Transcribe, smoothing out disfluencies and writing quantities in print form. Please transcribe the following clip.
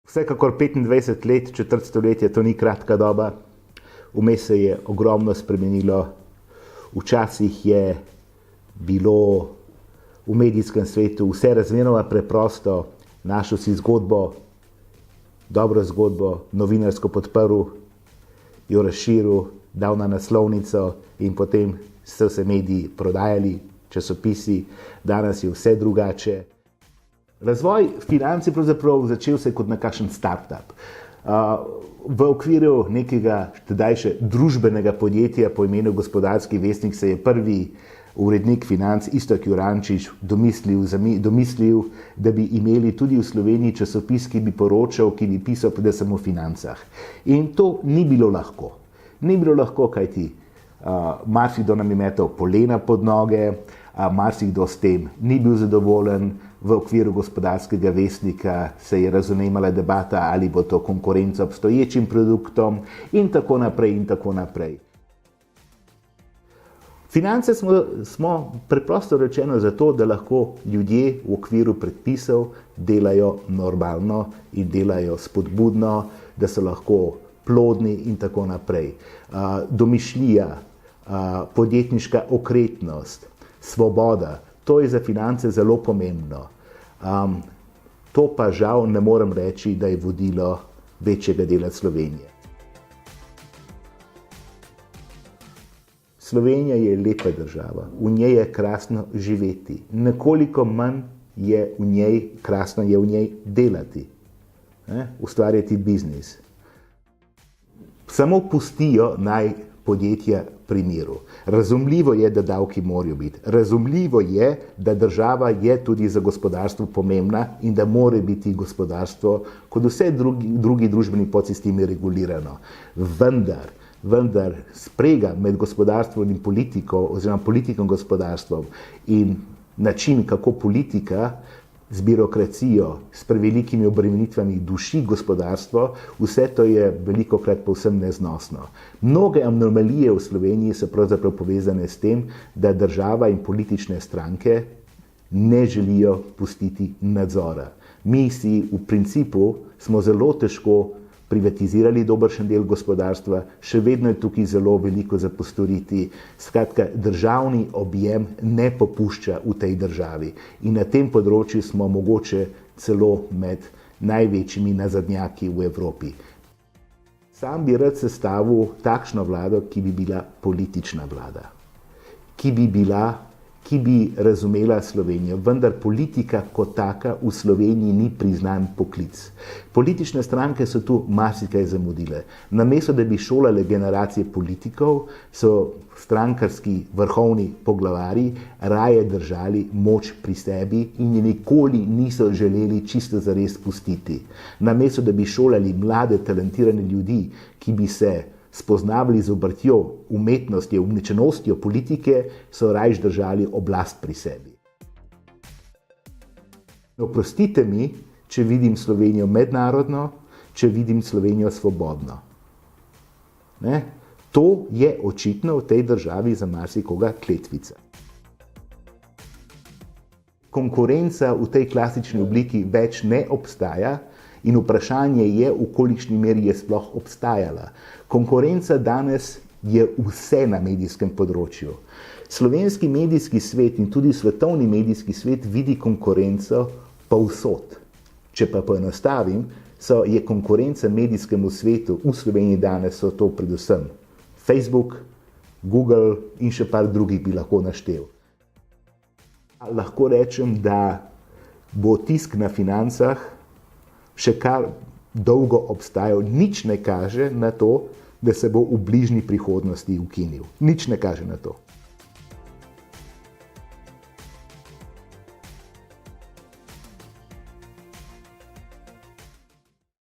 Vsekakor 25 let, četrt stoletja, to ni kratka doba. Vmes se je ogromno spremenilo. Včasih je bilo v medijskem svetu vse razmeroma preprosto. Našel si zgodbo, dobro zgodbo, novinarsko podprl, jo razširil, dal na naslovnico in potem so se mediji prodajali, časopisi. Danes je vse drugače. Razvoj financ je pravzaprav začel se kot nekakšen startup. V okviru nekega tedaj še družbenega podjetja po imenu Gospodarski vestnik se je prvi urednik financ Iztok Jurančič domislil, da bi imeli tudi v Sloveniji časopis, ki bi poročal, ki bi pisal predvsem o financah. In to ni bilo lahko. Ni bilo lahko, kajti marsikdo nam je metal polena pod noge, marsikdo s tem ni bil zadovoljen. V okviru Gospodarskega vestnika se je razumela debata, ali bo to konkurenca obstoječim produktom in tako naprej in tako naprej. Finance smo preprosto rečeno zato, da lahko ljudje v okviru predpisov delajo normalno in delajo spodbudno, da so lahko plodni in tako naprej. Domišljija, podjetniška okretnost, svoboda, to je za finance zelo pomembno. To pa žal ne morem reči, da je vodilo večjega dela Slovenije. Slovenija je lepa država, v njej je krasno živeti. Nekoliko manj je v njej krasno delati, ustvarjati biznis. Samo pustijo naj podjetja pri miru. Razumljivo je, da davki morajo biti. Razumljivo je, da država je tudi za gospodarstvo pomembna in da mora biti gospodarstvo kot vse drugi družbeni podsistemi regulirano. Vendar sprega med gospodarstvom in politiko oziroma politiko in gospodarstvom in način, kako politika z birokracijo, s prevelikimi obremenitvami duši gospodarstvo, vse to je velikokrat povsem neznosno. Mnoge anomalije v Sloveniji so pravzaprav povezane s tem, da država in politične stranke ne želijo pustiti nadzora. Mi si v principu smo zelo težko privatizirali dobršen del gospodarstva, še vedno je tukaj zelo veliko za postoriti. Skratka, državni objem ne popušča v tej državi in na tem področju smo mogoče celo med največjimi nazadnjaki v Evropi. Sam bi rad sestavil takšno vlado, ki bi bila politična vlada, ki bi razumela Slovenijo, vendar politika kot taka v Sloveniji ni priznan poklic. Politične stranke so tu marsikaj zamudile. Namesto da bi šolale generacije politikov, so strankarski vrhovni poglavarji raje držali moč pri sebi in je nikoli niso želeli čisto zares pustiti. Namesto da bi šolali mlade, talentirane ljudi, ki bi se spoznavali z obrtjo, umetnostjo, uničenostjo politike, so rajš držali oblast pri sebi. Oprostite mi, če vidim Slovenijo mednarodno, če vidim Slovenijo svobodno. To je očitno v tej državi za marsikoga kletvica. Konkurenca v tej klasični obliki več ne obstaja, in vprašanje je, v kolikšni meri je sploh obstajala. Konkurenca danes je vse na medijskem področju. Slovenski medijski svet in tudi svetovni medijski svet vidi konkurenco povsod. Če pa poenostavim, je konkurenca medijskemu svetu v Sloveniji danes so to predvsem Facebook, Google in še par drugih bi lahko naštel. Lahko rečem, da bo tisk na financah še kar dolgo obstajal, nič ne kaže na to, da se bo v bližnji prihodnosti ukinil. Nič ne kaže na to.